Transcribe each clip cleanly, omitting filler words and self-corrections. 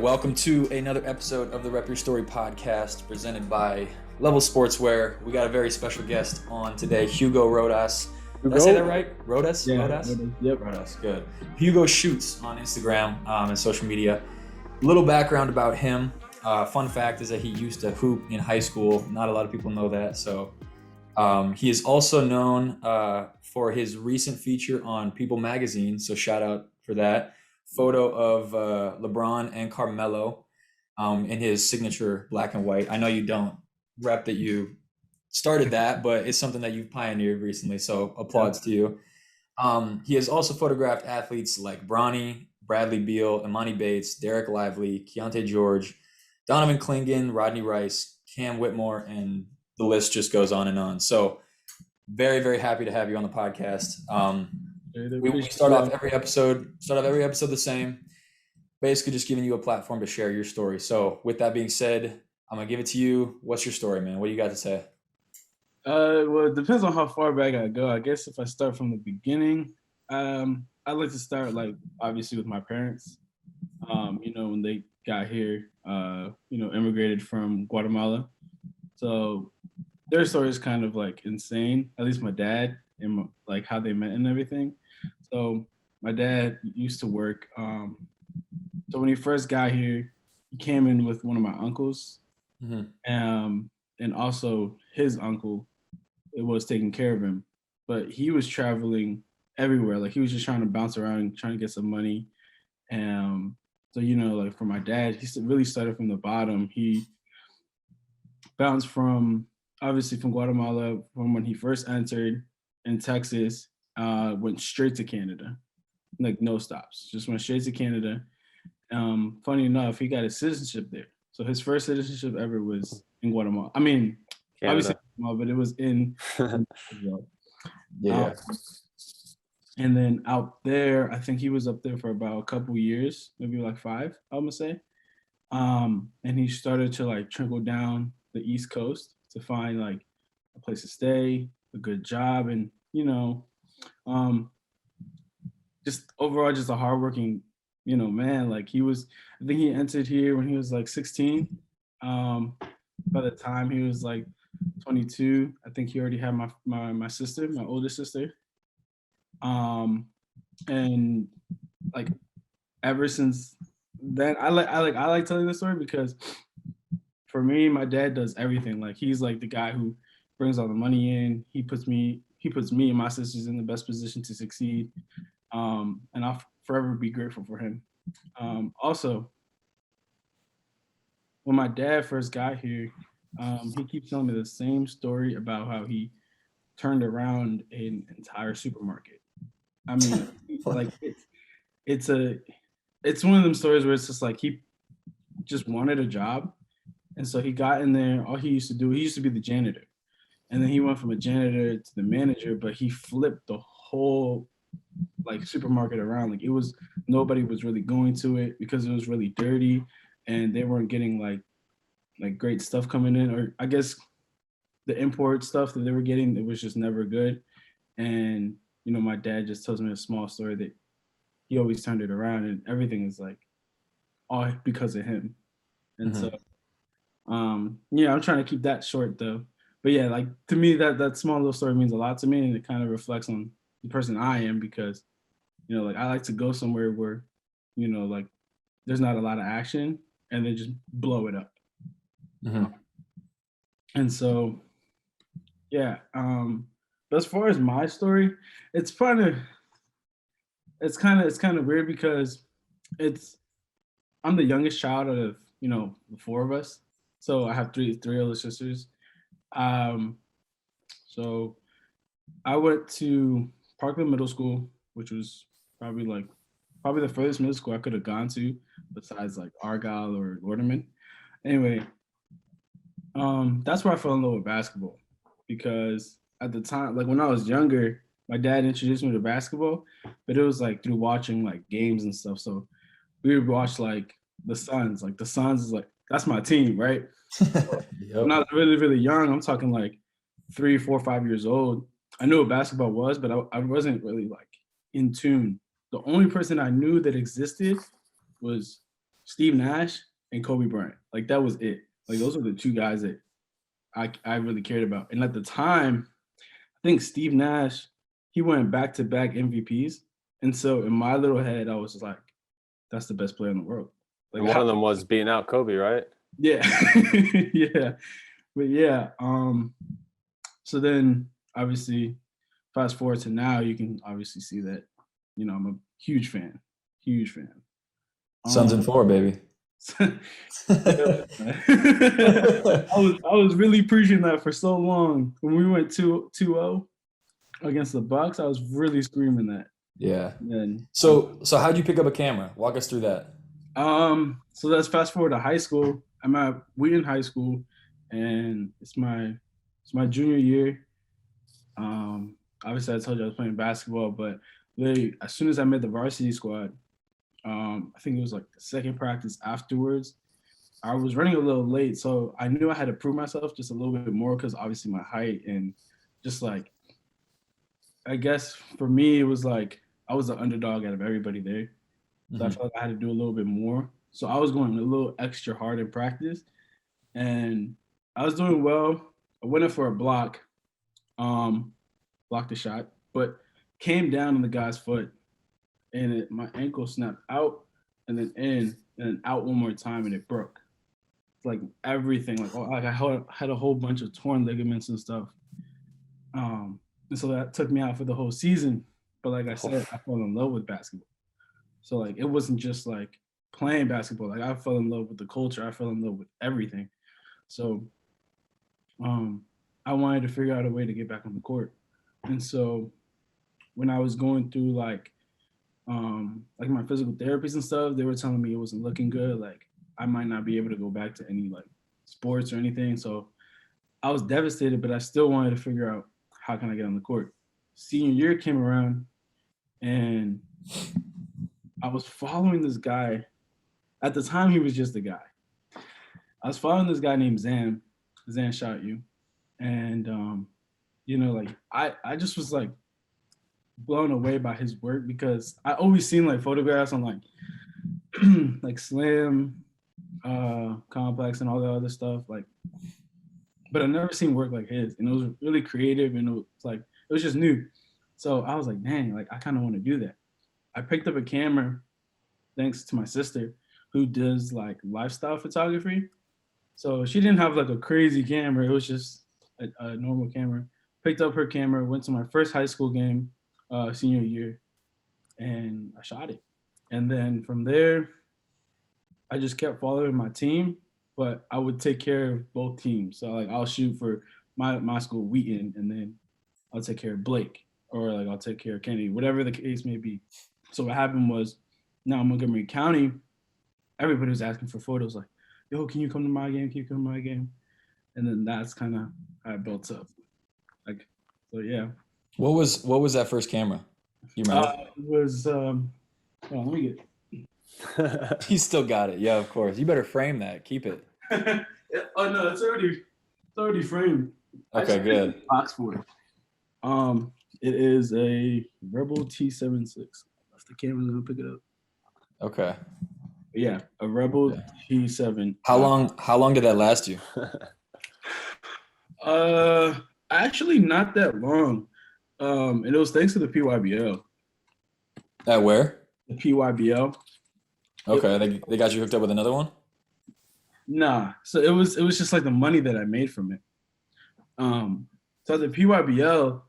Welcome to another episode of the Rep Your Story podcast presented by Level Sportswear. We got a very special guest on today, Hugo Rodas. Did I say that right? Rodas? Yeah, Rodas? Yep. Rodas, good. Hugo shoots on Instagram and social media. Little background about him. Fun fact is that he used to hoop in high school. Not a lot of people know that. So he is also known for his recent feature on People magazine. So shout out for that. Photo of LeBron and Carmelo in his signature black and white. I know you don't rep that you started that, but it's something that you've pioneered recently. So applauds to you. He has also photographed athletes like Bronny, Bradley Beal, Imani Bates, Derek Lively, Keontae George, Donovan Clingan, Rodney Rice, Cam Whitmore, and the list just goes on and on. So very, very happy to have you on the podcast. We start off every episode the same, basically just giving you a platform to share your story. So with that being said, I'm gonna give it to you. What's your story, man? What do you got to say? Well, it depends on how far back I go. I guess if I start from the beginning, I'd like to start obviously with my parents. When they got here, immigrated from Guatemala. So their story is kind of insane. At least my dad and how they met and everything. So my dad used to work. So when he first got here, he came in with one of my uncles, and also his uncle. It was taking care of him, but he was traveling everywhere. He was just trying to bounce around, trying to get some money. So for my dad, he really started from the bottom. He bounced from Guatemala from when he first entered in Texas, went straight to Canada, no stops, just went straight to Canada. Funny enough, he got his citizenship there. So his first citizenship ever was in Guatemala. I mean, Canada. Obviously, but it was in Yeah. And then out there, I think he was up there for about a couple years, maybe 5, I'm gonna say. And he started to trickle down the East Coast to find a place to stay, a good job, and just overall just a hardworking, man. I think he entered here when he was 16. By the time he was 22, I think he already had my sister, my older sister. And ever since then, I like telling the story because for me, my dad does everything. He's the guy who brings all the money in. He puts me and my sisters in the best position to succeed. And I'll forever be grateful for him. Also, when my dad first got here, he keeps telling me the same story about how he turned around an entire supermarket. I mean, it's one of them stories where it's just he just wanted a job, and so he got in there. All he used to be the janitor, and then he went from a janitor to the manager. But he flipped the whole supermarket around. Nobody was really going to it because it was really dirty, and they weren't getting great stuff coming in, or I guess the import stuff that they were getting, it was just never good. And my dad just tells me a small story that he always turned it around, and everything is all because of him. And so I'm trying to keep that short though. But yeah, to me that small little story means a lot to me, and it kind of reflects on the person I am because I like to go somewhere where there's not a lot of action and then just blow it up. And so yeah, but as far as my story, it's kind of weird because I'm the youngest child out of the 4 of us. So I have three older sisters. So I went to Parkland Middle School, which was probably the furthest middle school I could have gone to besides Argyle or Lorderman. Anyway, that's where I fell in love with basketball because at the time, when I was younger, my dad introduced me to basketball, but it was through watching games and stuff. So we would watch the Suns. The Suns is that's my team, right? Yep. When I was really, really young, I'm talking 3, 4, 5 years old. I knew what basketball was, but I wasn't really in tune. The only person I knew that existed was Steve Nash and Kobe Bryant. Like that was it. Like those were the two guys that I really cared about. And at the time, I think Steve Nash, he went back to back MVPs. And so in my little head, I was just like, that's the best player in the world. Like And one of them was beating out Kobe, right? yeah. Yeah. But yeah. So then obviously fast forward to now, you can obviously see that, you know, I'm a huge fan. Huge fan. Suns in 4, baby. I was really preaching that for so long. When we went 2-0 against the Bucks, I was really screaming that. Yeah. And So how'd you pick up a camera? Walk us through that. so let's fast forward to high school. I'm at Wheaton High School, and it's my junior year. Obviously I told you I was playing basketball, but as soon as I made the varsity squad, I think it was like the second practice afterwards, I was running a little late, so I knew I had to prove myself just a little bit more because obviously my height and just like, I guess for me, it was like I was the underdog out of everybody there. So I felt like I had to do a little bit more. So I was going a little extra hard in practice, and I was doing well. I went in for a blocked the shot, but came down on the guy's foot, and my ankle snapped out and then in and then out one more time, and it broke. Like everything, like I had a whole bunch of torn ligaments and stuff. And so that took me out for the whole season. But like I said, I fell in love with basketball. So like it wasn't just like playing basketball. Like I fell in love with the culture. I fell in love with everything. So I wanted to figure out a way to get back on the court. And so when I was going through like my physical therapies and stuff, they were telling me it wasn't looking good. Like I might not be able to go back to any like sports or anything. So I was devastated, but I still wanted to figure out how can I get on the court. Senior year came around, and I was following this guy. At the time, he was just a guy. I was following this guy named Xan Shot You. And, you know, like I just was like blown away by his work because I always seen like photographs on like like Slam, Complex and all the other stuff. Like, but I never seen work like his. And it was really creative, and it was like, it was just new. So I was like, dang, like I kind of want to do that. I picked up a camera thanks to my sister who does like lifestyle photography. So she didn't have like a crazy camera. It was just a normal camera. Picked up her camera, went to my first high school game, senior year, and I shot it. And then from there, I just kept following my team, but I would take care of both teams. So like I'll shoot for my school, Wheaton, and then I'll take care of Blake, or like I'll take care of Kennedy, whatever the case may be. So what happened was, now in Montgomery County, everybody was asking for photos like, yo, can you come to my game? Can you come to my game? And then that's kind of how it built up. Like, so yeah. What was that first camera? You remember? It was, let me get You still got it. Yeah, of course. You better frame that. Keep it. Oh no, it's already framed. Okay, good. Box for it. It is a Rebel T76. If the camera's gonna pick it up. Okay. Yeah, a Rebel T7. How long did that last you? Actually not that long. And it was thanks to the PYBL. At where? The PYBL. Okay, they got you hooked up with another one? Nah. So it was just like the money that I made from it. So the PYBL,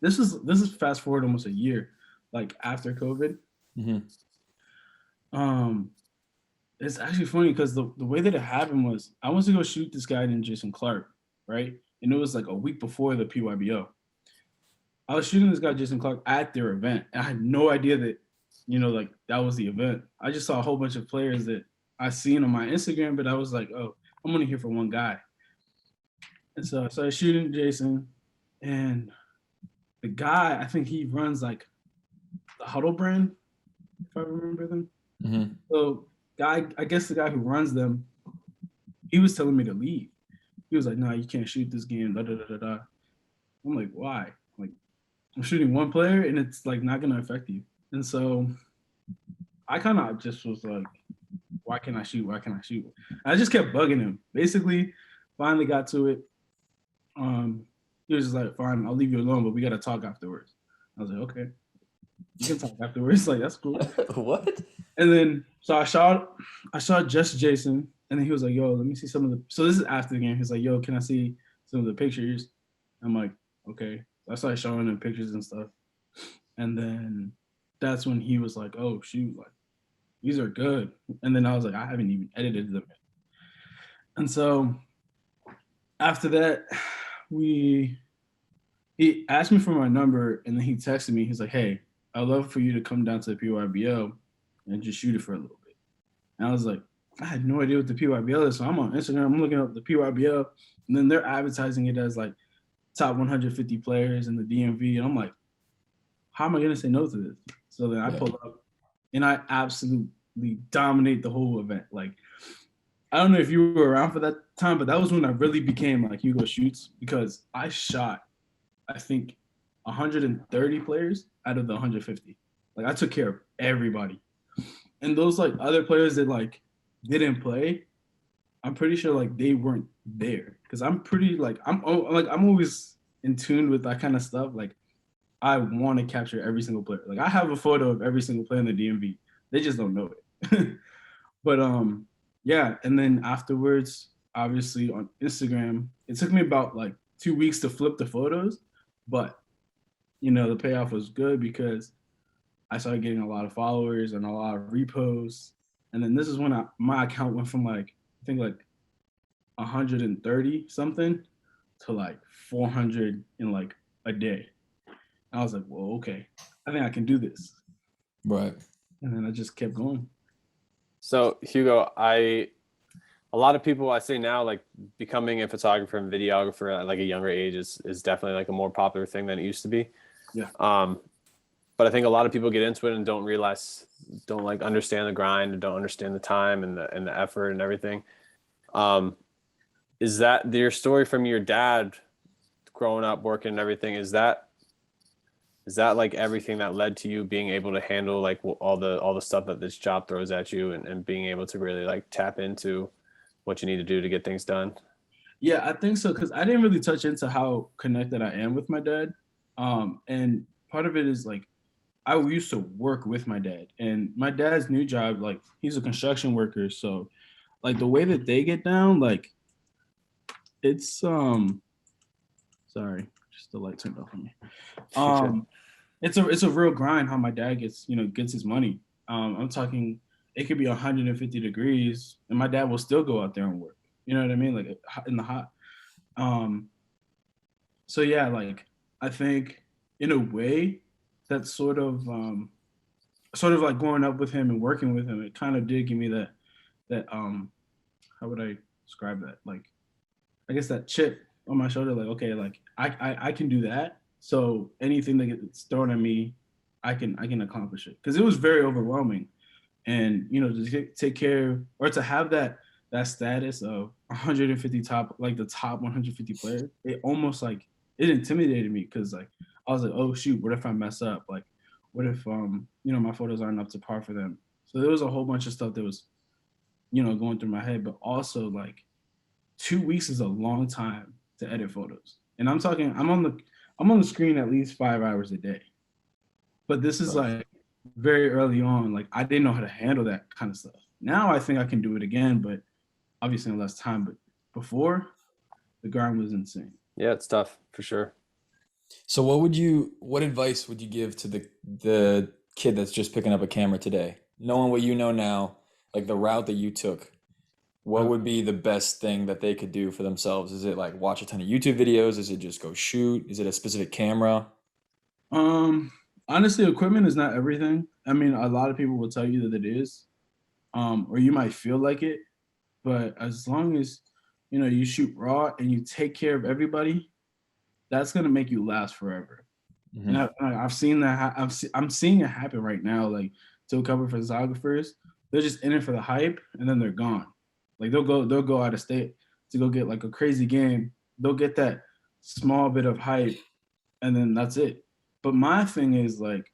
this is fast forward almost a year, like after COVID. Mm-hmm. It's actually funny because the way that it happened was I went to go shoot this guy named Jason Clark, right? And it was like a week before the PYBO. I was shooting this guy, Jason Clark, at their event. And I had no idea that, you know, like that was the event. I just saw a whole bunch of players that I seen on my Instagram, but I was like, oh, I'm only here for one guy. And so I started shooting Jason, and the guy, I think he runs like the Huddle brand, if I remember them. Mm-hmm. So I guess the guy who runs them, he was telling me to leave. He was like, no, you can't shoot this game, da da da da da. I'm like, why? Like, I'm shooting one player and it's like not gonna affect you. And so I kind of just was like, why can't I shoot? Why can't I shoot? And I just kept bugging him. Basically, finally got to it. He was just like, fine, I'll leave you alone, but we gotta talk afterwards. I was like, okay, you can talk afterwards. Like, that's cool. What? And then so I saw just Jason, and then he was like, yo, let me see some of the. So this is after the game. He's like, yo, can I see some of the pictures? I'm like, okay. So I started showing him pictures and stuff, and then that's when he was like, oh shoot, like these are good. And then I was like, I haven't even edited them. And so after that, he asked me for my number, and then he texted me. He's like, hey, I'd love for you to come down to the PYBL and just shoot it for a little bit. And I was like, I had no idea what the PYBL is. So I'm on Instagram, I'm looking up the PYBL, and then they're advertising it as like top 150 players in the DMV. And I'm like, how am I going to say no to this? So then I pull up, and I absolutely dominate the whole event. Like, I don't know if you were around for that time, but that was when I really became like Hugo Shoots, because I shot, I think, 130 players out of the 150. Like, I took care of everybody. And those like other players that like didn't play, I'm pretty sure like they weren't there, because I'm pretty like I'm always in tune with that kind of stuff. Like, I want to capture every single player. Like, I have a photo of every single player in the DMV. They just don't know it. But yeah. And then afterwards, obviously on Instagram, it took me about like 2 weeks to flip the photos, but the payoff was good because I started getting a lot of followers and a lot of reposts. And then this is when my account went from like, I think like 130 something to like 400 in like a day. I was like, well, okay, I think I can do this. Right. And then I just kept going. So Hugo, a lot of people I say now, like becoming a photographer and videographer at like a younger age is definitely like a more popular thing than it used to be. Yeah. But I think a lot of people get into it and don't like understand the grind and don't understand the time and the effort and everything. Is that your story from your dad growing up, working and everything? Is that like everything that led to you being able to handle like all the stuff that this job throws at you and being able to really like tap into what you need to do to get things done? Yeah, I think so, because I didn't really touch into how connected I am with my dad. And part of it is like I used to work with my dad, and my dad's new job, like he's a construction worker. So like the way that they get down, like it's sorry, just the light turned off on me. It's a real grind how my dad gets his money. I'm talking, it could be 150 degrees and my dad will still go out there and work. You know what I mean? Like in the hot. So yeah, like I think in a way that sort of like growing up with him and working with him, it kind of did give me that how would I describe that? Like, I guess that chip on my shoulder, like, okay, like I can do that. So anything that gets thrown at me, I can accomplish it. Because it was very overwhelming. And to take care or to have that status of 150 top, like the top 150 players, it almost like it intimidated me, because like I was like, oh shoot, what if I mess up? Like, what if my photos aren't up to par for them? So there was a whole bunch of stuff that was going through my head. But also, like, 2 weeks is a long time to edit photos, and I'm talking I'm on the screen at least 5 hours a day. But this is like very early on. Like, I didn't know how to handle that kind of stuff. Now I think I can do it again, but obviously in less time. But before, the grind was insane. Yeah, it's tough for sure. So what advice would you give to the kid that's just picking up a camera today? Knowing what you know now, like the route that you took, what would be the best thing that they could do for themselves? Is it like watch a ton of YouTube videos? Is it just go shoot? Is it a specific camera? Honestly, equipment is not everything. I mean, a lot of people will tell you that it is, or you might feel like it, but as long as you shoot raw and you take care of everybody, that's gonna make you last forever. Mm-hmm. And I've seen that. I'm seeing it happen right now. Like, to a couple of photographers, they're just in it for the hype, and then they're gone. Like, they'll go out of state to go get like a crazy game. They'll get that small bit of hype, and then that's it. But my thing is like,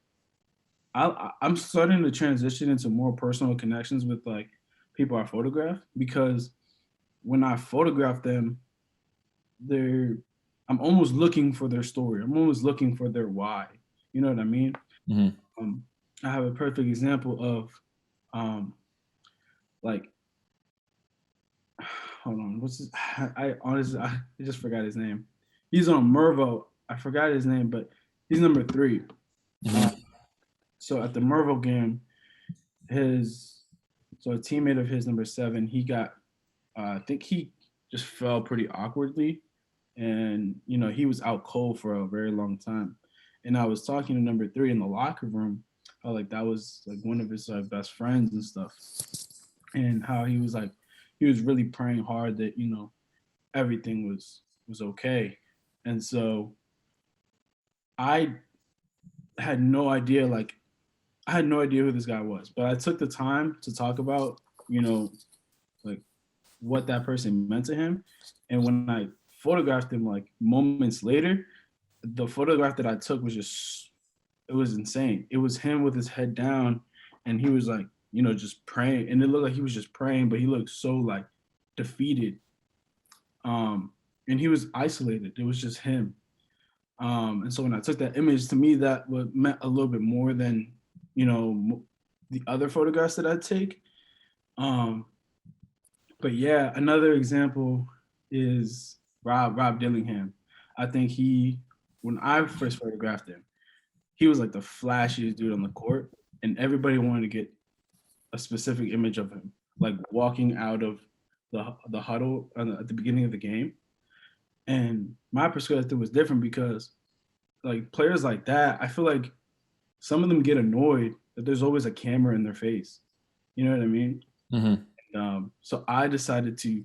I'm starting to transition into more personal connections with like people I photograph, because when I photograph them, I'm almost looking for their story. I'm almost looking for their why. You know what I mean? Mm-hmm. I have a perfect example of like, hold on, what's his? I honestly I just forgot his name. He's on Mervo. I forgot his name, but he's number 3. Mm-hmm. So at the Mervo game, a teammate of his, number 7, he got I think he just fell pretty awkwardly, and he was out cold for a very long time. And I was talking to number 3 in the locker room, how like that was like one of his best friends and stuff, and how he was really praying hard that everything was okay. And so I had no idea, I had no idea who this guy was, but I took the time to talk about, like what that person meant to him. And when I photographed him like moments later, the photograph that I took was it was insane. It was him with his head down, and he was like, just praying. And it looked like he was just praying, but he looked so like defeated. And he was isolated. It was just him. And so when I took that image, to me, that meant a little bit more than, the other photographs that I take. But yeah, another example is Rob Dillingham. I think when I first photographed him, he was like the flashiest dude on the court, and everybody wanted to get a specific image of him, like walking out of the huddle at the beginning of the game. And my perspective was different because, like, players like that, I feel like some of them get annoyed that there's always a camera in their face. You know what I mean? Mm-hmm. So I decided to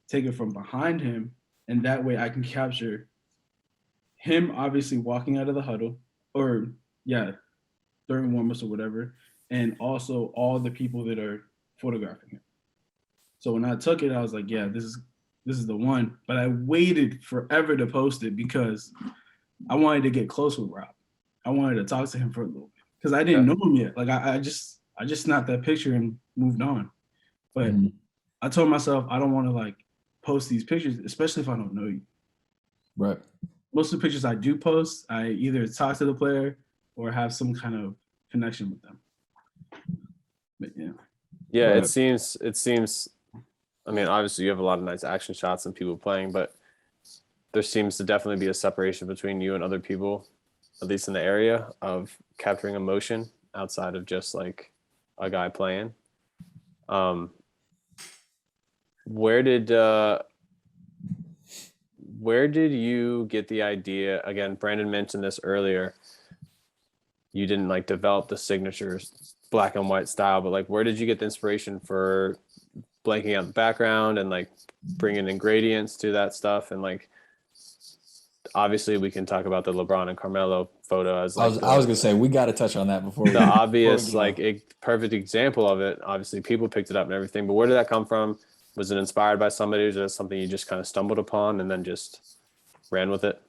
take it from behind him, and that way I can capture him obviously walking out of the huddle, or during warm-ups or whatever, and also all the people that are photographing him. So when I took it, I was like, yeah, this is the one. But I waited forever to post it because I wanted to get close with Rob. I wanted to talk to him for a little bit because I didn't know him yet. Like I just snapped that picture and moved on. But I told myself I don't want to like post these pictures, especially if I don't know you. Right. Most of the pictures I do post, I either talk to the player or have some kind of connection with them. But yeah. Yeah, Right. it seems. I mean, obviously, you have a lot of nice action shots and people playing, but there seems to definitely be a separation between you and other people, at least in the area of capturing emotion outside of just like a guy playing. Where did you get the idea? Again, Brandon mentioned this earlier. You didn't like develop the signatures black and white style, but like, where did you get the inspiration for blanking out the background and like bringing in gradients to that stuff? And like, obviously we can talk about the LeBron and Carmelo photo as like I was gonna say we got to touch on that before the obvious like a perfect example of it. Obviously people picked it up and everything, but where did that come from? Was it inspired by somebody, or is it something you just kind of stumbled upon and then just ran with it?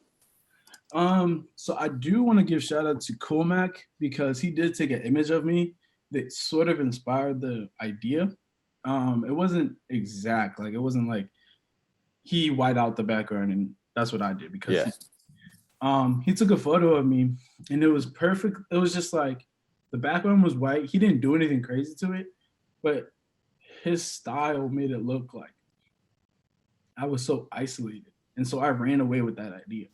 So I do want to give shout out to Coolmac because he did take an image of me that sort of inspired the idea. It wasn't exact, like it wasn't like he white out the background and that's what I did because he took a photo of me and it was perfect. It was just like the background was white. He didn't do anything crazy to it, but his style made it look like I was so isolated. And so I ran away with that idea.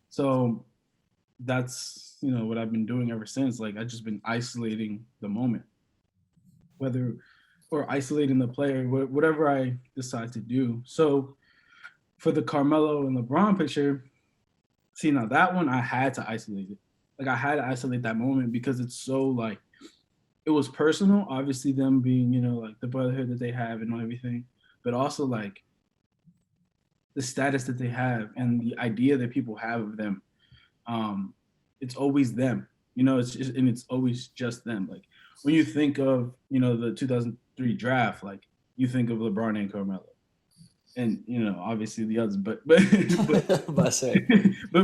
So that's, what I've been doing ever since. Like I've just been isolating the moment, or isolating the player, whatever I decide to do. So for the Carmelo and LeBron picture, see now that one I had to isolate it. Like I had to isolate that moment because it's so like, it was personal, obviously them being, like the brotherhood that they have and everything, but also like the status that they have and the idea that people have of them. It's always them, it's always just them. Like when you think of, the 2003 draft, like you think of LeBron and Carmelo, and obviously the others, but but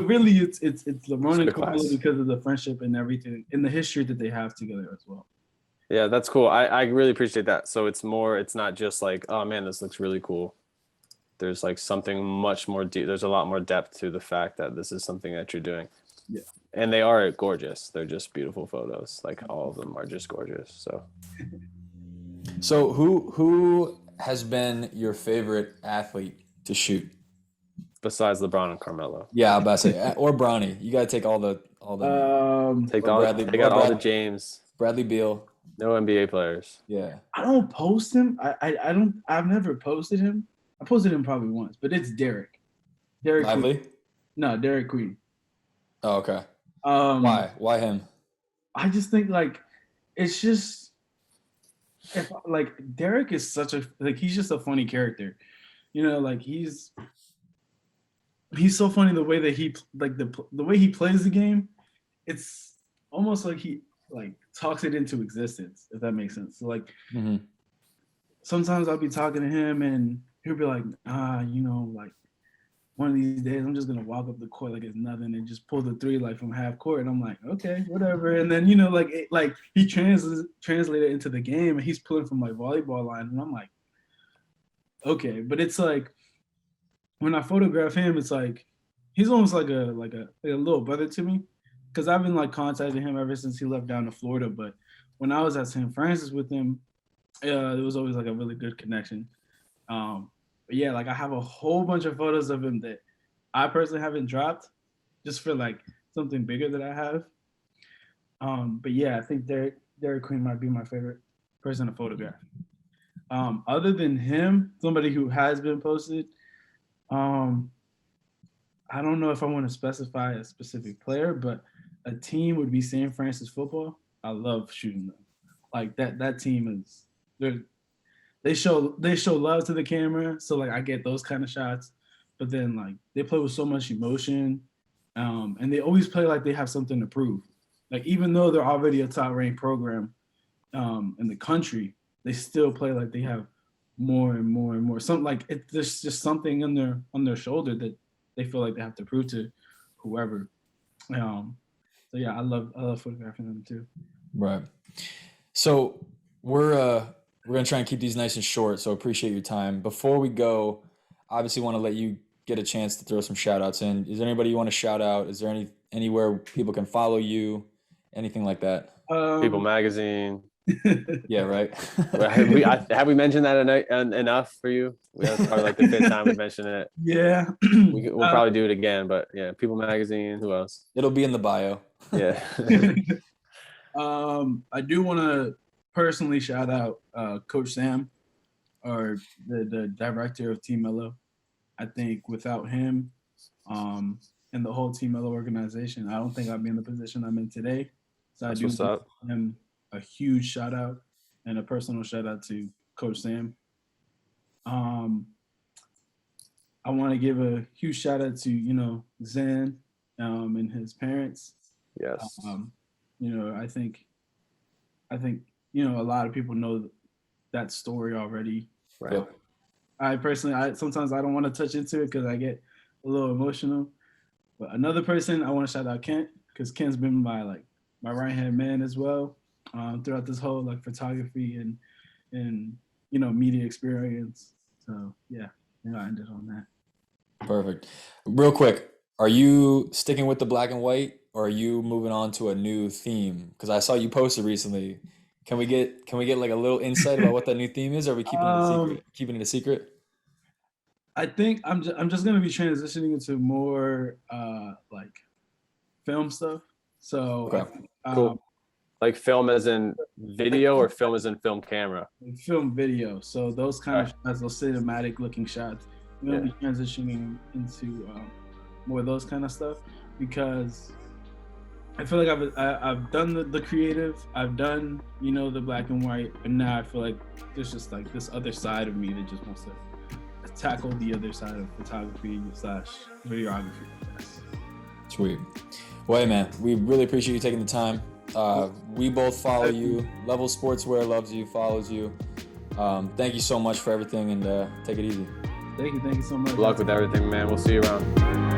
really it's LeBron and Carmelo because of the friendship and everything and the history that they have together as well. Yeah, that's cool. I really appreciate that. So it's not just like, oh man, this looks really cool. There's like something much more deep. There's a lot more depth to the fact that this is something that you're doing. Yeah. And they are gorgeous. They're just beautiful photos. Like all of them are just gorgeous. So who has been your favorite athlete to shoot? Besides LeBron and Carmelo. Yeah, I'm about to say, or Bronny. You got to take all the Take or Bradley- out or all the Brad- James. Bradley Beal. No NBA players. Yeah. I don't post him. I've never posted him. I posted him probably once, but it's Derek. Derek Lively? Queen. No, Derek Queen. Oh, okay. Why? Why him? I just think like it's just like Derek is such a he's just a funny character. You know, like he's so funny the way that he like the way he plays the game. It's almost like he like talks it into existence, if that makes sense. So like sometimes I'll be talking to him and he'll be like, you know, like one of these days I'm just gonna walk up the court like it's nothing and just pull the three like from half court. And I'm like, okay, whatever. And then, you know, like he translated into the game and he's pulling from like volleyball line. And I'm like, okay. But it's like when I photograph him, it's like he's almost like a little brother to me. Because I've been like contacting him ever since he left down to Florida. But when I was at St. Francis with him, there was always like a really good connection. But yeah, like I have a whole bunch of photos of him that I personally haven't dropped, just for like something bigger that I have. But yeah, I think Derek Queen might be my favorite person to photograph. Other than him, somebody who has been posted, I don't know if I want to specify a specific player, but a team would be San Francisco football. I love shooting them. Like that team is they show love to the camera. So like I get those kind of shots, but then like they play with so much emotion. And they always play like they have something to prove. Like even though they're already a top ranked program in the country, they still play like they have more and more and more. Something like there's just something on their shoulder that they feel like they have to prove to whoever. So yeah, I love photographing them too. Right. So we're gonna try and keep these nice and short. So appreciate your time. Before we go, obviously want to let you get a chance to throw some shout outs in. Is there anybody you want to shout out? Is there anywhere people can follow you? Anything like that? People Magazine. Yeah, right. Have we mentioned that enough for you? That's probably like the fifth time we mentioned it. Yeah. We'll probably do it again, but yeah, People Magazine. Who else? It'll be in the bio. Yeah. I do want to personally shout out Coach Sam, or the director of Team Mello. I think without him and the whole Team Mello organization, I don't think I'd be in the position I'm in today. So That's I do what's up. give him a huge shout out and a personal shout out to Coach Sam. I want to give a huge shout out to, you know, Xan and his parents. Yes. You know, I think, you know, a lot of people know that story already. Right. I personally, sometimes I don't want to touch into it because I get a little emotional. But another person, I want to shout out Kent, because Kent's been my right hand man as well throughout this whole like photography and you know, media experience. So yeah, you know, I ended on that. Perfect. Real quick, are you sticking with the black and white, or are you moving on to a new theme? Because I saw you posted recently. Can we get like a little insight about what that new theme is? Or are we keeping it a secret? Keeping it a secret? I think I'm just gonna be transitioning into more like film stuff. So Okay. Cool. Like film as in video, or film as in film camera? Film video. So those kind of shots, those cinematic looking shots. I'm gonna be transitioning into more of those kind of stuff, because I feel like I've done the creative, I've done, you know, the black and white, and now I feel like there's just like this other side of me that just wants to tackle the other side of photography / videography, I guess. Sweet. Well, hey man, we really appreciate you taking the time. We both follow you. Level Sportswear loves you, follows you. Thank you so much for everything, and take it easy. Thank you so much. Good luck with everything, man. We'll see you around.